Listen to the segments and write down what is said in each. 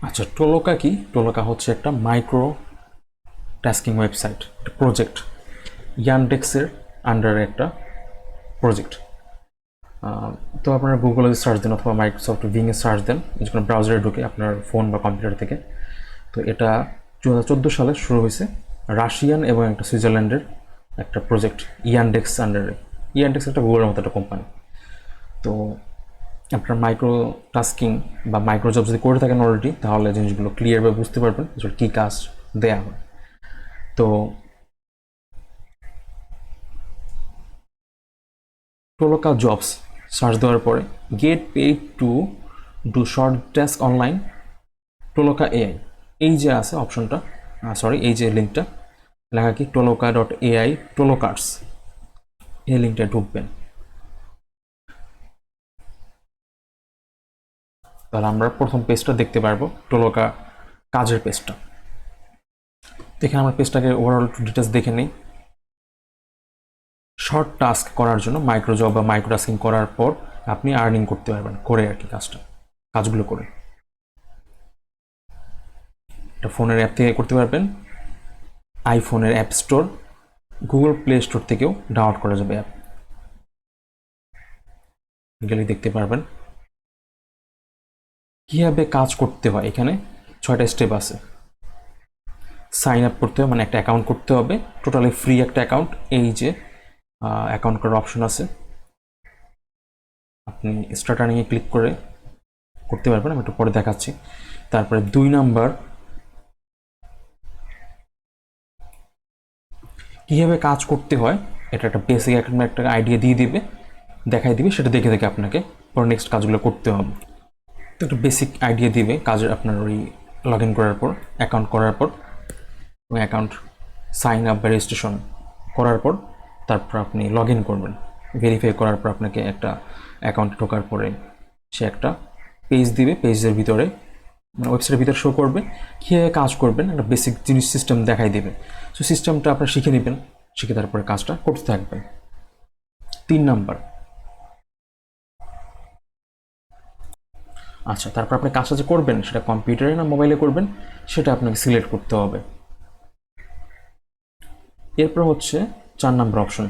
আচ্ছা, টোলোকা কি? টোলোকা হচ্ছে একটা মাইক্রো টাস্কিং ওয়েবসাইট, একটা প্রজেক্ট, ইয়ানডেক্সের আন্ডারে একটা প্রজেক্ট। তো আপনারা গুগলে সার্চ দেন অথবা মাইক্রোসফট বিংয়ে সার্চ দেন, যে কোনো ব্রাউজারে ঢুকে আপনার ফোন বা কম্পিউটার থেকে। তো এটা 2014 সালে শুরু হয়েছে, রাশিয়ান এবং একটা সুইজারল্যান্ডের একটা প্রজেক্ট ইয়ানডেক্স আন্ডারে। ইয়ানডেক্স একটা গুগলের মতো একটা কোম্পানি। তো আপনার মাইক্রো টাস্কিং বা মাইক্রো জব যদি করে থাকেন অলরেডি, তাহলে জিনিসগুলো ক্লিয়ারভাবে বুঝতে পারবেন যে কী কাজ দেয়া হয়। তো টোলোকা জবস সার্চ দেওয়ার পরে get paid to do short task online Toloka AI, এই যে আছে অপশনটা, সরি এই যে লিঙ্কটা লেখা কি toloka.ai টোলোকার্স, এই লিঙ্কটা ঢুকবেন। তাহলে আমরা প্রথম পেজটা দেখতে পারবো, টোলোকা কাজের পেজটা। দেখে আমরা পেজটাকে ওভারঅল ডিটেলস দেখে নিই। শর্ট টাস্ক করার জন্য মাইক্রো জব বা মাইক্রো টাস্কিং করার পর আপনি আর্নিং করতে পারবেন করে আর কি, কাজগুলো করে। এটা ফোনের অ্যাপ থেকে করতে পারবেন, আইফোনের app store, Google play store থেকেও ডাউনলোড করা যাবে অ্যাপ, গেলে দেখতে পারবেন কীভাবে কাজ করতে হয়। এখানে 6টা স্টেপ আছে। সাইন আপ করতে হবে, মানে একটা অ্যাকাউন্ট করতে হবে, টোটালি ফ্রি একটা অ্যাকাউন্ট। এই যে অ্যাকাউন্ট করার অপশন আছে, আপনি স্টার্ট আর্নিংয়ে ক্লিক করে করতে পারবেন, আমি একটু পরে দেখাচ্ছি। তারপরে 2 নাম্বার, কীভাবে কাজ করতে হয় এটা একটা বেসিক একটা আইডিয়া দিয়ে দিবে, দেখাই দিবে, সেটা দেখে দেখে আপনাকে পরে নেক্সট কাজগুলো করতে হবে। তো একটা বেসিক আইডিয়া দিবে কাজের, আপনার ওই লগ ইন করার পর, অ্যাকাউন্ট করার পর, এবং অ্যাকাউন্ট সাইন আপ বা রেজিস্ট্রেশন করার পর তারপর আপনি লগ ইন করবেন। ভেরিফাই করার পর আপনাকে একটা অ্যাকাউন্টে ঢোকার পরে সে একটা পেজ দিবে, পেজের ভিতরে মানে ওয়েবসাইটের ভিতরে শো করবে কীভাবে কাজ করবেন, একটা বেসিক জিনিস সিস্টেম দেখাই দেবে। সো সিস্টেমটা আপনারা শিখে নেবেন, শিখে তারপরে কাজটা করতে থাকবেন। 3 নাম্বার, আচ্ছা তারপর আপনি কাজটা যে করবেন সেটা কম্পিউটারে না মোবাইলে করবেন সেটা আপনাকে সিলেক্ট করতে হবে। এরপর হচ্ছে 4 নাম্বার অপশন,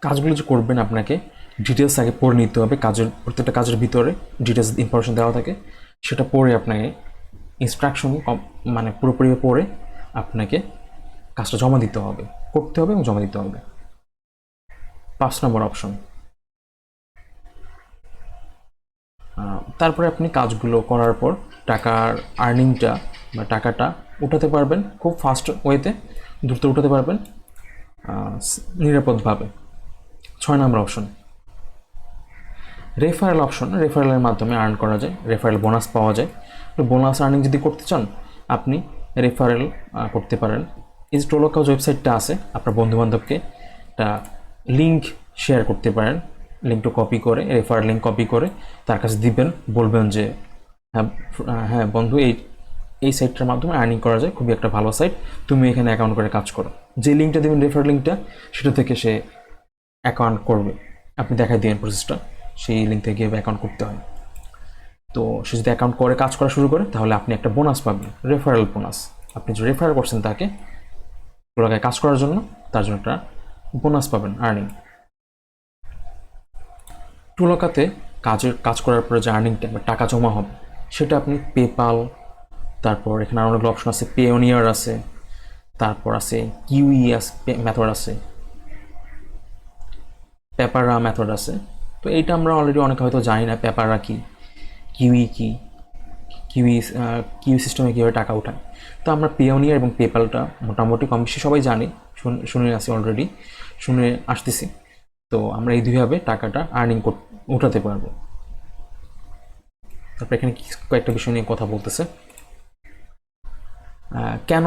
কাজগুলো যে করবেন আপনাকে ডিটেলস আগে পড়ে নিতে হবে। প্রত্যেকটা কাজের ভিতরে ডিটেলস ইনফরমেশন দেওয়া থাকে, সেটা পড়ে আপনাকে ইনস্ট্রাকশন মানে পুরোপুরি পড়ে আপনাকে কাজটা জমা দিতে হবে, করতে হবে এবং জমা দিতে হবে। 5 নম্বর অপশন, তারপরে আপনি কাজগুলো করার পর টাকার আর্নিংটা বা টাকাটা উঠাতে পারবেন খুব ফাস্ট ওয়েতে, দ্রুত উঠাতে পারবেন নিরাপদভাবে। 6 নম্বর অপশন, রেফারেল অপশন, রেফারেলের মাধ্যমে আর্ন করা যায়, রেফারেল বোনাস পাওয়া যায়। তো বোনাস আর্নিং যদি করতে চান আপনি রেফারেল করতে পারেন। এই যে টোলোকা ওয়েবসাইটটা আছে, আপনার বন্ধুবান্ধবকে একটা লিঙ্ক শেয়ার করতে পারেন, লিঙ্কটা কপি করে, রেফারেল লিঙ্ক কপি করে তার কাছে দিবেন, বলবেন যে হ্যাঁ হ্যাঁ বন্ধু, এই সাইটটার মাধ্যমে আর্নিং করা যায়, খুবই একটা ভালো সাইট, তুমি এখানে অ্যাকাউন্ট করে কাজ করো। যে লিঙ্কটা দেবেন রেফারেল লিঙ্কটা, সেটা থেকে সে অ্যাকাউন্ট করবে, আপনি দেখাই দিবেন প্রসেসটা, সেই লিঙ্ক থেকে গিয়ে অ্যাকাউন্ট করতে হয়। তো সে যদি অ্যাকাউন্ট করে কাজ করা শুরু করে তাহলে আপনি একটা বোনাস পাবেন, রেফারেল বোনাস। আপনি যে রেফার করছেন তাকে টোলোকায় কাজ করার জন্য, তার জন্য একটা বোনাস পাবেন, আর্নিং। টোলোকাতে কাজ করার পরে যে আর্নিংটা বা টাকা জমা হবে সেটা আপনি পেপাল, তারপর এখানে আরও অনেকগুলো অপশন আছে, পেওনিয়ার আছে, তারপর আছে কিউই মেথড আছে, পেপারা মেথড আছে। তো এইটা আমরা অলরেডি অনেকে হয়তো জানি না, পেপারা কি, কিউই কি, কিউই সিস্টেমে কীভাবে টাকা উঠায়। তো আমরা পেওনিয়ার এবং পেপালটা মোটামুটি কম বেশি সবাই জানি, শুনে আসি অলরেডি, শুনে আসতেছি। তো আমরা এই দুইভাবে টাকাটা আর্নিং উঠাতে পারবো। তারপর এখানে কয়েকটা বিষয় নিয়ে কথা বলতেছে। কেন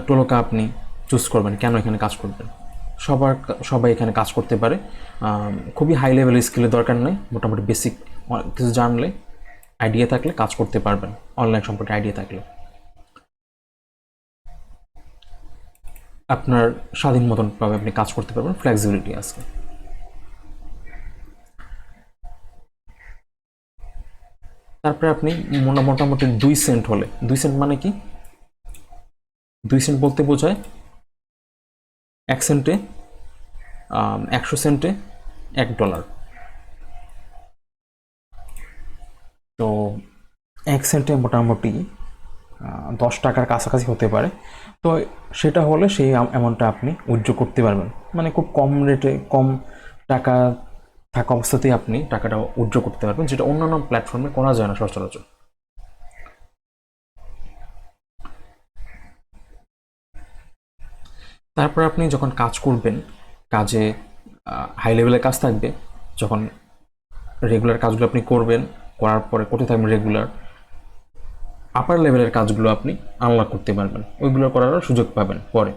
টোলোকা আপনি চুজ করবেন, কেন এখানে কাজ করবেন? সবাই এখানে কাজ করতে পারে, খুবই হাই লেভেলের স্কিলের দরকার নেই, মোটামুটি বেসিক কিছু জানলে, আইডিয়া থাকলে কাজ করতে পারবেন, অনলাইন সম্পর্কে আইডিয়া থাকলে। আপনার স্বাধীন মতনভাবে আপনি কাজ করতে পারবেন, ফ্লেক্সিবিলিটি আছে। তারপরে আপনি মোটামুটি 2 সেন্ট হলে, 2 সেন্ট মানে কি, 2 সেন্ট বলতে বোঝায় 1 সেন্টে 100 সেন্টে $1। তো 1 সেন্টে মোটামুটি 10 টাকার কাছাকাছি হতে পারে। তো সেটা হলে সেই অ্যামাউন্টটা আপনি উইথড্র করতে পারবেন, মানে খুব কম রেটে, কম টাকা থাকা অবস্থাতেই আপনি টাকাটা উইথড্র করতে পারবেন, যেটা অন্যান্য প্ল্যাটফর্মে করা যায় না সচরাচর। তারপর আপনি যখন কাজ করবেন, কাজে হাই লেভেলের কাজ থাকবে, যখন রেগুলার কাজগুলো আপনি করবেন, করার পরে করতে থাকবেন রেগুলার, আপার লেভেলের কাজগুলো আপনি আনলক করতে পারবেন, ওইগুলো করারও সুযোগ পাবেন পরে।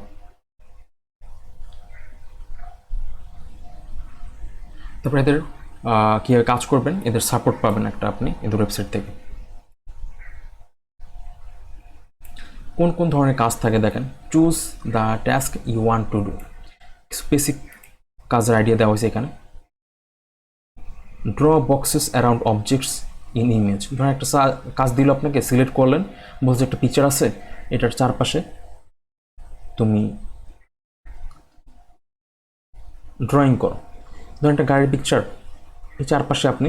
তারপর এদের কীভাবে কাজ করবেন, এদের সাপোর্ট পাবেন একটা আপনি এদের ওয়েবসাইট থেকে। কোন কোন ধরনের কাজ থাকে দেখেন, choose the task you want to do, basic কাজের আইডিয়া দেওয়া হয়েছে এখানে। Draw boxes around objects in image, ধরেন একটা কাজ দিল আপনাকে, সিলেক্ট করলেন, বলছে একটা পিকচার আছে, এটার চারপাশে তুমি ড্রয়িং করো। ধরেন একটা গাড়ির পিকচার, এই চারপাশে আপনি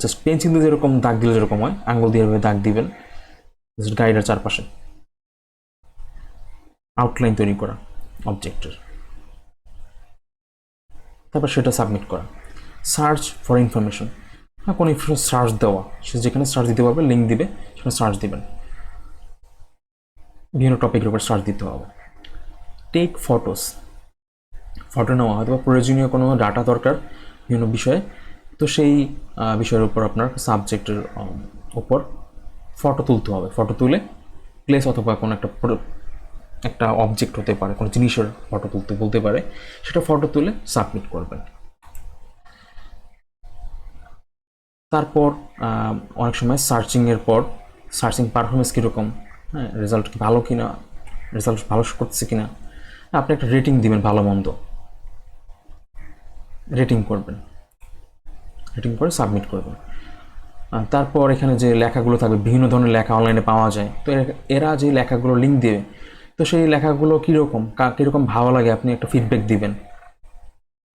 জাস্ট পেন্সিল দিয়ে যেরকম দাগ দিলে যেরকম হয়, আঙুল দিয়ে দাগ দিবেন জাস্ট গাড়িটার চারপাশে, আউটলাইন তৈরি করা অবজেক্টের। তারপর সেটা সাবমিট করা। সার্চ ফর ইনফরমেশন, কোনো ইনফরমেশন সার্চ দেওয়া, সে যেখানে সার্চ দিতে পারবে, লিঙ্ক দিবে, সেখানে সার্চ দিবেন, বিভিন্ন টপিকের উপর সার্চ দিতে হবে। টেক ফটোস, ফটো নেওয়া, হয়তো প্রয়োজনীয় কোনো ডাটা দরকার বিভিন্ন বিষয়ে, তো সেই বিষয়ের উপর আপনার সাবজেক্টের উপর ফটো তুলতে হবে। ফটো তুলে প্লেস অথবা কোনো একটা অবজেক্ট হতে পারে, কোনো জিনিসের ফটো তুলতে বলতে পারে, সেটা ফটো তুলে সাবমিট করবেন। তারপর অনেক সময় সার্চিংয়ের পর সার্চিং পারফরমেন্স কীরকম, হ্যাঁ, রেজাল্ট কি ভালো কিনা, রেজাল্ট ভালো করছে কিনা, আপনি একটা রেটিং দিবেন, ভালো মন্দ রেটিং করবেন, রেটিং করে সাবমিট করবেন। তারপর এখানে যে লেখাগুলো থাকবে, বিভিন্ন ধরনের লেখা অনলাইনে পাওয়া যায়, তো এরা যে লেখাগুলো লিঙ্ক দেবে, তো সেই লেখাগুলো কীরকম ভালো লাগে আপনি একটা ফিডব্যাক দিবেন,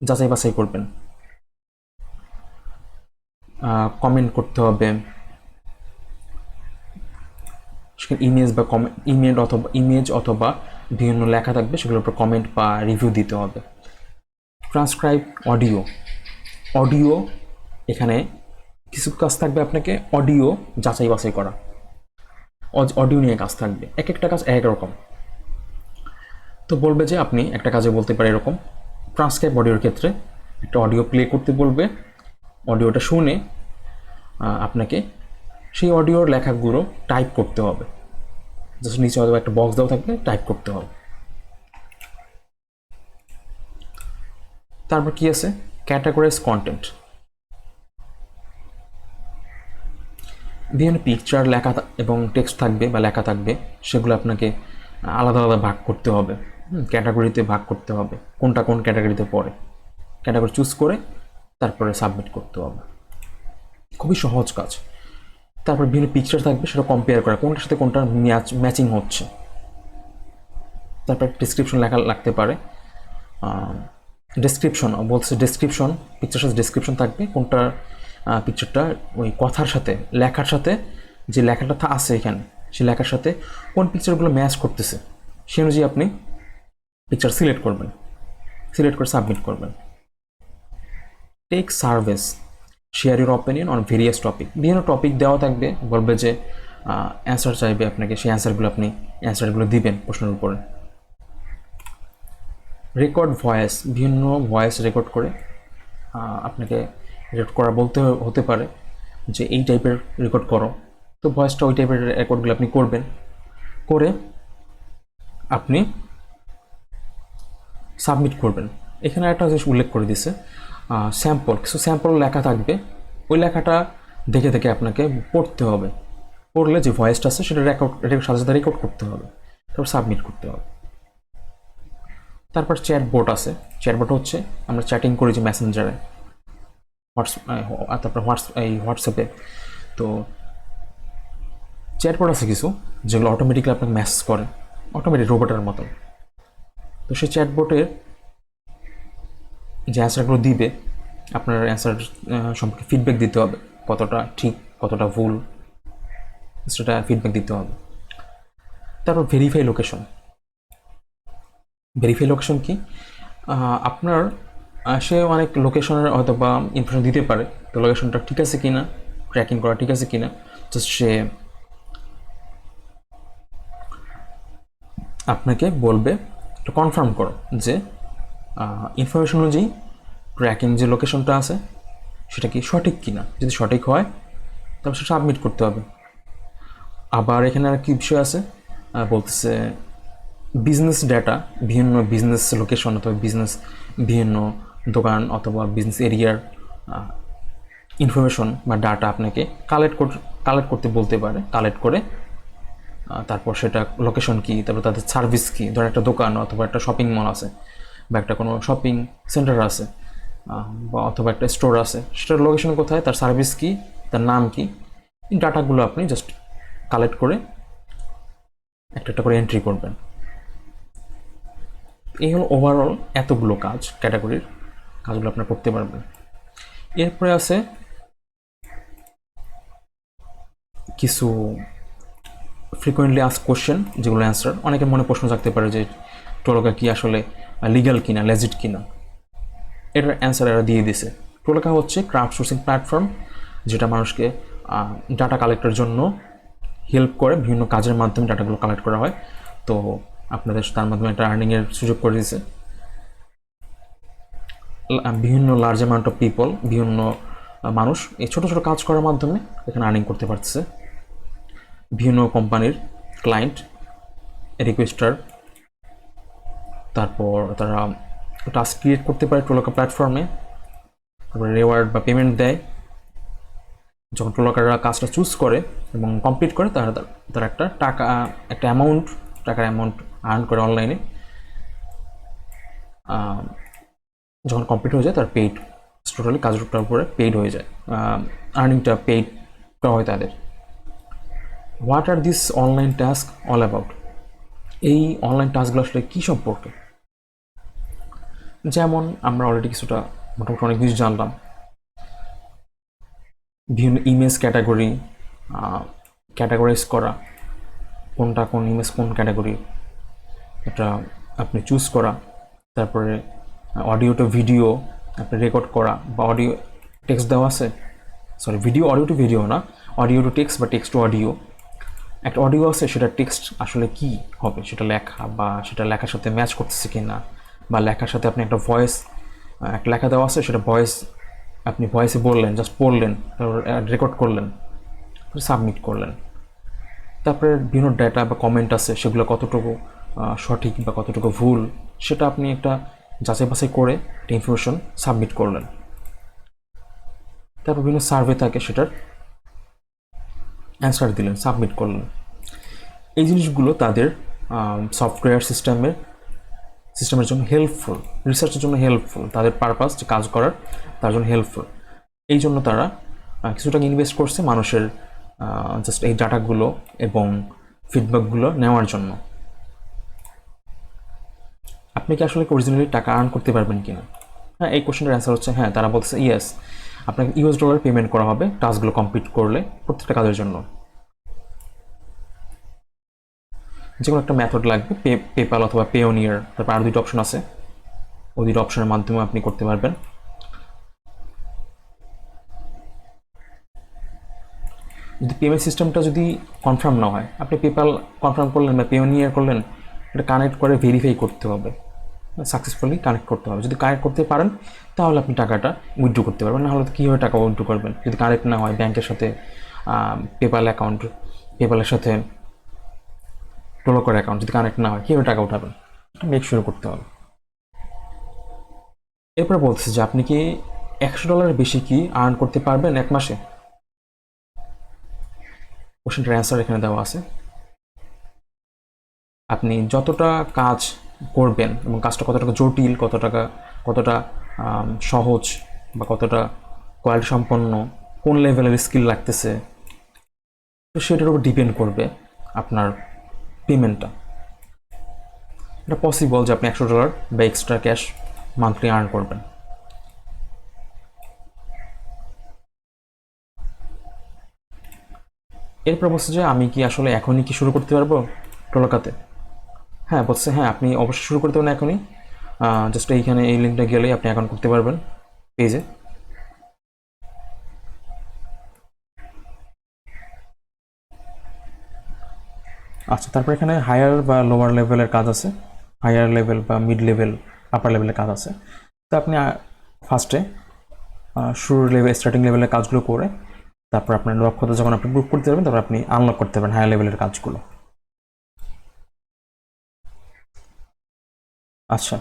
যাচাই বাছাই করবেন, কমেন্ট করতে হবে, ইমেজ অথবা বিভিন্ন লেখা থাকবে, সেগুলোর উপর কমেন্ট বা রিভিউ দিতে হবে। ট্রান্সক্রাইব অডিও, এখানে কিছু কাজ থাকবে, আপনাকে অডিও যাচাই বাছাই করা, অডিও নিয়ে কাজ থাকবে, এক একটা কাজ এক রকম। তো বলবে যে আপনি একটা কাজে বলতে পারে এরকম, ট্রান্সক্রাইব অডিওর ক্ষেত্রে একটা অডিও প্লে করতে বলবে, অডিওটা শুনে আপনাকে সেই অডিওর লেখাগুলো টাইপ করতে হবে, জাস্ট নিচে হয়তো একটা বক্স দেওয়া থাকবে, টাইপ করতে হবে। তারপর কি আছে, ক্যাটাগরাইজ কন্টেন্ট, বিভিন্ন পিকচার লেখা এবং টেক্সট থাকবে বা লেখা থাকবে, সেগুলো আপনাকে আলাদা আলাদা ভাগ করতে হবে, ক্যাটাগরিতে ভাগ করতে হবে, কোনটা কোন ক্যাটাগরিতে পড়ে, ক্যাটাগরি চুজ করে তারপরে সাবমিট করতে হবে। খুবই সহজ কাজ। তারপর বিভিন্ন পিকচার থাকবে, সেটা কম্পেয়ার করা, কোনটার সাথে কোনটা ম্যাচিং হচ্ছে। তারপর ডিসক্রিপশন লেখা লাগতে পারে, ডেসক্রিপশন বলছে, ডেসক্রিপশন পিকচার সাথে ডেসক্রিপশন থাকবে, কোনটা পিকচারটা ওই কথার সাথে, লেখার সাথে, যে লেখাটা আছে এখানে, সেই লেখার সাথে কোন পিকচারগুলো ম্যাচ করতেছে, সে অনুযায়ী আপনি পিকচার সিলেক্ট করবেন, সিলেক্ট করে সাবমিট করবেন। Take surveys, share your opinion on various topic, বিভিন্ন টপিক দেওয়া থাকবে, বলবে যে অ্যান্সার চাইবে আপনাকে, সেই অ্যান্সারগুলো আপনি অ্যান্সারগুলো দিবেন প্রশ্নের উপরে। রেকর্ড ভয়েস, বিভিন্ন ভয়েস রেকর্ড করে আপনাকে রেকর্ড করা বলতে হতে পারে যে এই টাইপের রেকর্ড করো, তো ভয়েসটা ওই টাইপের রেকর্ডগুলো আপনি করবেন, করে আপনি সাবমিট করবেন। এখানে একটা জিনিস উল্লেখ করে দিছে, স্যাম্পল, কিছু স্যাম্পল লেখা থাকবে, ওই লেখাটা দেখে দেখে আপনাকে পড়তে হবে, পড়লে যে ভয়েসটা আছে সেটা সাথে সাথে রেকর্ড করতে হবে, তারপর সাবমিট করতে হবে। তারপর চ্যাটবোট আছে, চ্যাটবোট হচ্ছে আমরা চ্যাটিং করি যে মেসেঞ্জারে, তারপর হোয়াটসঅ্যাপে। তো চ্যাটবট আছে কিছু যেগুলো অটোমেটিক্যালি আপনাকে মেসেজ করে, অটোমেটিক রোবটের মতো। তো সেই চ্যাটবটের যে অ্যান্সারগুলো দিবে, আপনার অ্যান্সার সম্পর্কে ফিডব্যাক দিতে হবে, কতটা ঠিক কতটা ভুল, সেটা ফিডব্যাক দিতে হবে। তারপর ভেরিফাই লোকেশন। ভেরিফাই লোকেশন কি? আপনার সে অনেক লোকেশনের হয়তো বা ইনফরমেশন দিতে পারে, তো লোকেশনটা ঠিক আছে কিনা, ট্র্যাকিং করা ঠিক আছে কিনা, জাস্ট সে আপনাকে বলবে একটু কনফার্ম করো যে ইনফরমেশন অনুযায়ী ট্র্যাকিং যে লোকেশনটা আছে সেটা কি সঠিক কিনা। যদি সঠিক হয় তারপর সেটা সাবমিট করতে হবে। আবার এখানে আর কি বিষয় আছে, বলতেছে বিজনেস ডেটা, বিভিন্ন বিজনেস লোকেশন অথবা বিজনেস বিভিন্ন দোকান অথবা বিজনেস এরিয়ার ইনফরমেশন বা ডাটা আপনাকে কালেক্ট করতে বলতে পারে। কালেক্ট করে তারপর সেটা লোকেশন কি, তারপর তাদের সার্ভিস কি, ধর একটা দোকান অথবা একটা শপিং মল আছে বা একটা কোনো শপিং সেন্টার আছে বা অথবা একটা স্টোর আছে, সেটার লোকেশন কোথায়, তার সার্ভিস কি, তার নাম কি, এই ডাটাগুলো আপনি জাস্ট কালেক্ট করে একটা একটা করে এন্ট্রি করবেন। এই হলো ওভারঅল এতগুলো কাজ, ক্যাটাগরির কাজগুলো আপনার করতে পারবেন। এরপরে আছে কিছু ফ্রিকোয়েন্টলি আস্ক কোশ্চেন, যেগুলো অ্যান্সার অনেকের মনে প্রশ্ন থাকতে পারে যে টোলোকা কি আসলে লিগ্যাল কিনা, লেজিট কিনা। এটার অ্যান্সার এরা দিয়ে দিছে। টোলোকা হচ্ছে ক্রাউড সোর্সিং প্ল্যাটফর্ম, যেটা মানুষকে ডাটা কালেক্টের জন্য হেল্প করে, বিভিন্ন কাজের মাধ্যমে ডাটাগুলো কালেক্ট করা হয়। তো আপনাদের তার মাধ্যমে একটা আর্নিংয়ের সুযোগ করে দিয়েছে। বিভিন্ন লার্জ অ্যামাউন্ট অফ পিপল, বিভিন্ন মানুষ এই ছোটো ছোটো কাজ করার মাধ্যমে এখানে আর্নিং করতে পারছে। বিভিন্ন কোম্পানির ক্লায়েন্ট, রিকোয়েস্টার, তারপর তারা টাস্ক ক্রিয়েট করতে পারে টোলোকা প্ল্যাটফর্মে, তারপরে রেওয়ার্ড বা পেমেন্ট দেয়। যখন টোলোকাররা কাজটা চুজ করে এবং কমপ্লিট করে, তারা একটা টাকার অ্যামাউন্ট আর্ন করে অনলাইনে। যখন কমপ্লিট হয়ে যায় তার পেইড, টোটালি কাজটার উপরে পেইড হয়ে যায়, আর্নিংটা পেইড করা হয় তাদের। What are this online task all about? এই অনলাইন টাস্কগুলো আসলে কী সম্পর্কে? যেমন আমরা অলরেডি কিছুটা মোটামুটি অনেক কিছু জানলাম। বিভিন্ন ইমেজ ক্যাটাগরাইজ করা, কোনটা কোন ইমেজ কোন ক্যাটাগরি, এটা আপনি চুজ করা। তারপরে অডিও টু ভিডিও আপনি রেকর্ড করা, বা অডিও টেক্সট দেওয়া আছে, ভিডিও অডিও টু ভিডিও না, অডিও টু টেক্সট বা টেক্সট টু অডিও। একটা অডিও আছে, সেটা টেক্সট আসলে কি হবে, সেটা লেখা বা সেটা লেখার সাথে ম্যাচ করতেছে কি না, বা লেখার সাথে আপনি একটা ভয়েস, একটা লেখা দেওয়া আছে, সেটা ভয়েস আপনি ভয়েসে বললেন, জাস্ট পড়লেন, রেকর্ড করলেন, সাবমিট করলেন। তারপরে বিভিন্ন ডেটা বা কমেন্ট আছে, সেগুলো কতটুকু সঠিক বা কতটুকু ভুল, সেটা আপনি একটা যাচাই বাছাই করে একটা ইনফরমেশন সাবমিট করলেন। তারপর বিভিন্ন সার্ভে থাকে, সেটার অ্যান্সার দিলেন, সাবমিট করলেন। এই জিনিসগুলো তাদের সফটওয়্যার সিস্টেমের জন্য হেল্পফুল, রিসার্চের জন্য হেল্পফুল, তাদের পারপাস যে কাজ করার তার জন্য হেল্পফুল। এই জন্য তারা কিছু টাকা ইনভেস্ট করছে মানুষের জাস্ট এই ডাটাগুলো এবং ফিডব্যাকগুলো নেওয়ার জন্য। আপনি কি আসলে অরিজিনালি টাকা আর্ন করতে পারবেন কিনা? হ্যাঁ, এই কোশ্চেনটার অ্যান্সার হচ্ছে হ্যাঁ। তারা বলছে ইয়েস, আপনাকে $US পেমেন্ট করা হবে টাস্কগুলো কমপ্লিট করলে, প্রত্যেকটা কাজের জন্য। যে কোনো একটা মেথড লাগবে, পেপাল অথবা পেওনিয়ার, তারপর আরও দুটো অপশন আছে, ওই দুটো অপশনের মাধ্যমে আপনি করতে পারবেন। যদি পেমেন্ট সিস্টেমটা যদি কনফার্ম না হয়, আপনি পেপাল কনফার্ম করলেন বা পেওনিয়ার করলেন, এটা কানেক্ট করে ভেরিফাই করতে হবে, সাকসেসফুলি কানেক্ট করতে হবে। যদি কানেক্ট করতে পারেন তাহলে আপনি টাকাটা উইথড্র করতে পারবেন, নাহলে কীভাবে টাকা উইথড্র করবেন যদি কানেক্ট না হয় ব্যাংকের সাথে, পেপালের সাথে টোলোকার অ্যাকাউন্ট যদি কানেক্ট না হয়, কীভাবে টাকা উঠাবেন, মেক শিওর করতে হবে। এরপরে বলতেছে যে আপনি কি $100 বেশি কি আর্ন করতে পারবেন এক মাসে? কোশ্চেনটার অ্যান্সার এখানে দেওয়া আছে। আপনি যতটা কাজ করবেন এবং কাজটা কতটা জটিল, কতটা সহজ বা কতটা কোয়ালিটি সম্পন্ন, কোন লেভেলের স্কিল লাগতেছে, তো সেটার উপর ডিপেন্ড করবে আপনার পেমেন্টটা। এটা পসিবল যে আপনি $100 বা এক্সট্রা ক্যাশ মান্থলি আর্ন করবেন। এরপর বলছে যে আমি কি আসলে এখনই কি শুরু করতে পারবো টলোকাতে? হ্যাঁ বলছে, হ্যাঁ আপনি অবশ্যই শুরু করতে পারেন এখনই। জাস্ট এইখানে এই লিঙ্কটা গেলেই আপনি অ্যাকাউন্ট করতে পারবেন পেজে। আচ্ছা, তারপর এখানে হায়ার বা লোয়ার লেভেলের কাজ আছে, হায়ার লেভেল বা মিড লেভেল, আপার লেভেলের কাজ আছে। তো আপনি ফার্স্টে শুরুর লেভেল, স্টার্টিং লেভেলের কাজগুলো করে তারপর আপনার দক্ষতা যখন আপনি প্রুভ করতে পারবেন, তারপর আপনি আনলক করতে পারেন হায়ার লেভেলের কাজগুলো। আচ্ছা,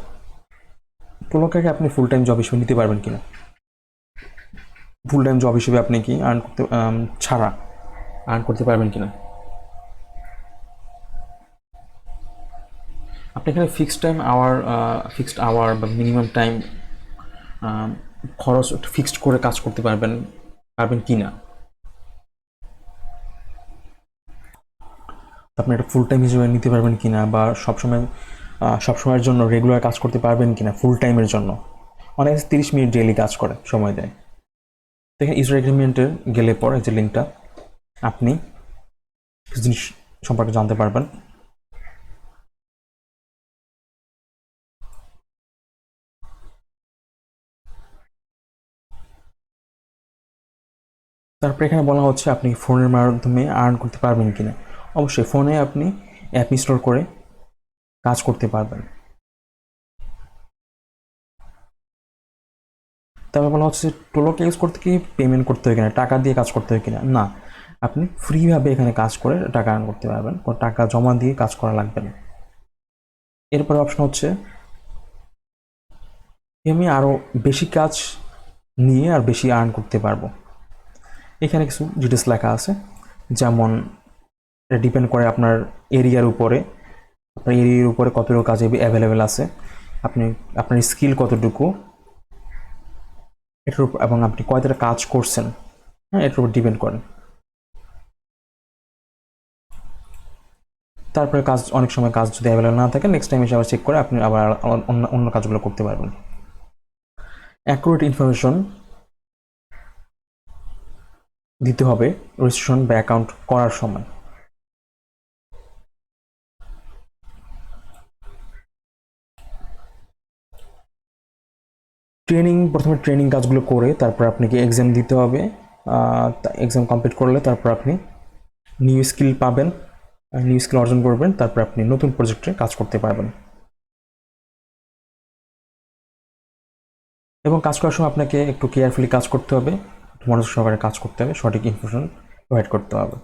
টলোকাকে আপনি ফুল টাইম জব হিসেবে নিতে পারবেন কিনা? ফুল টাইম জব হিসেবে আপনি কি আর্ন করতে ছাড়া আর্ন করতে পারবেন কিনা? আপনি এখানে ফিক্সড আওয়ার বা মিনিমাম টাইম খরচ ফিক্সড করে কাজ করতে পারবেন কি না, আপনি এটা ফুল টাইম হিসেবে নিতে পারবেন কিনা, বা সবসময়ের জন্য রেগুলার কাজ করতে পারবেন কিনা ফুল টাইমের জন্য। অনেক 30 মিনিট ডেইলি কাজ করে, সময় দেয়। দেখেন ইউজার এগ্রিমেন্টের গেলে পরে যে লিঙ্কটা, আপনি কিছু জিনিস সম্পর্কে জানতে পারবেন। তারপরে এখানে বলা হচ্ছে আপনি ফোনের মাধ্যমে আর্ন করতে পারবেন কিনা। অবশ্যই ফোনে আপনি অ্যাপ ইনস্টল করে কাজ করতে পারবেন। তারপর বলা হচ্ছে টোলোকে ইউজ করতে কি পেমেন্ট করতে হয় কিনা, টাকা দিয়ে কাজ করতে হয় কিনা। না, আপনি ফ্রিভাবে এখানে কাজ করে টাকা আর্ন করতে পারবেন, কোনো টাকা জমা দিয়ে কাজ করা লাগবে না। এরপরে অপশন হচ্ছে আমি আরও বেশি কাজ নিয়ে আর বেশি আর্ন করতে পারবো। এখানে কিছু ডিটেলস লেখা আছে, যেমন এটা ডিপেন্ড করে আপনার এরিয়ার উপরে, আপনার এরিয়ার উপরে কতটুকু কাজ অ্যাভেলেবেল আছে, আপনি আপনার স্কিল কতটুকু, এটার উপর, এবং আপনি কয়টা কাজ করছেন, হ্যাঁ এটার উপর ডিপেন্ড করেন। তারপরে কাজ, অনেক সময় কাজ যদি অ্যাভেলেবেল না থাকে, নেক্সট টাইম এসে আবার চেক করে আপনি আবার অন্য অন্য কাজগুলো করতে পারবেন। অ্যাকুরেট ইনফরমেশন দিতে হবে রেজিস্ট্রেশন বা অ্যাকাউন্ট করার সময়। প্রথমে ট্রেনিং কাজগুলো করে তারপর আপনাকে এক্সাম দিতে হবে। এক্সাম কমপ্লিট করলে তারপর আপনি নিউ স্কিল পাবেন, নিউ স্কিল অর্জন করবেন, তারপর আপনি নতুন প্রজেক্টে কাজ করতে পারবেন। এবং কাজ করার সময় আপনাকে একটু কেয়ারফুলি কাজ করতে হবে, মনোযোগ সহকারে কাজ করতে হবে, সঠিক ইনফরমেশন প্রোভাইড করতে হবে।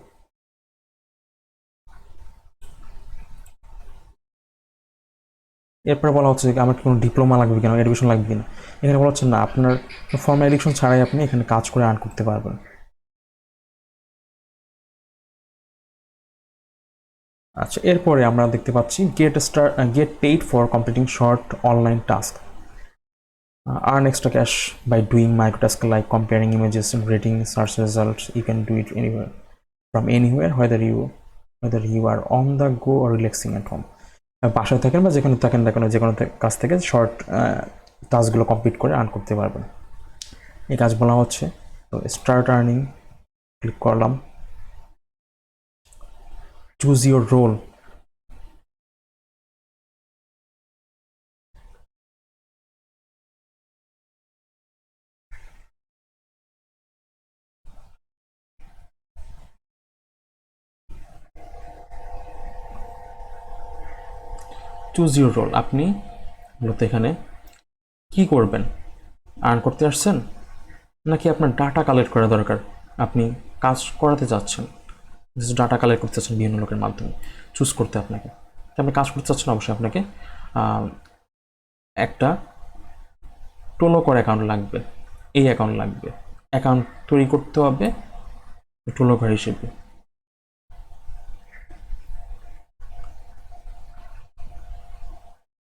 এরপরে বলা হচ্ছে যে আমার কোনো ডিপ্লোমা লাগবে কিনা, এডুকেশন লাগবে কিনা। এখানে বলা হচ্ছে না, আপনার ফর্মাল এডুকেশন ছাড়াই আপনি এখানে কাজ করে আর্ন করতে পারবেন। আচ্ছা, এরপরে আমরা দেখতে পাচ্ছি gate paid for completing short online task, earn extra cash by doing microtasks like comparing images and rating search results. You can do it anywhere from anywhere, whether you are on the go or relaxing at home. বাসায় থাকেন বা যেখানে থাকেন না কেন, যে কোনো কাজ থেকে শর্ট টাস্কগুলো কমপ্লিট করে আর্ন করতে পারবেন। এই কাজ বলা হচ্ছে। তো স্টার্ট আর্নিং ক্লিক করলাম, choose your role. Choose your role, আপনি মূলত এখানে কি করবেন, আর্ন করতে আসছেন নাকি আপনার ডাটা কালেক্ট করা দরকার, আপনি কাজ করাতে চাচ্ছেন, ডাটা কালেক্ট করতে চাচ্ছেন বিভিন্ন লোকের মাধ্যমে, চুজ করতে আপনাকে। আপনি কাজ করতে চাচ্ছেন, অবশ্যই আপনাকে একটা টোলোকর অ্যাকাউন্ট লাগবে, এই অ্যাকাউন্ট লাগবে, অ্যাকাউন্ট তৈরি করতে হবে টোলোকর হিসেবে।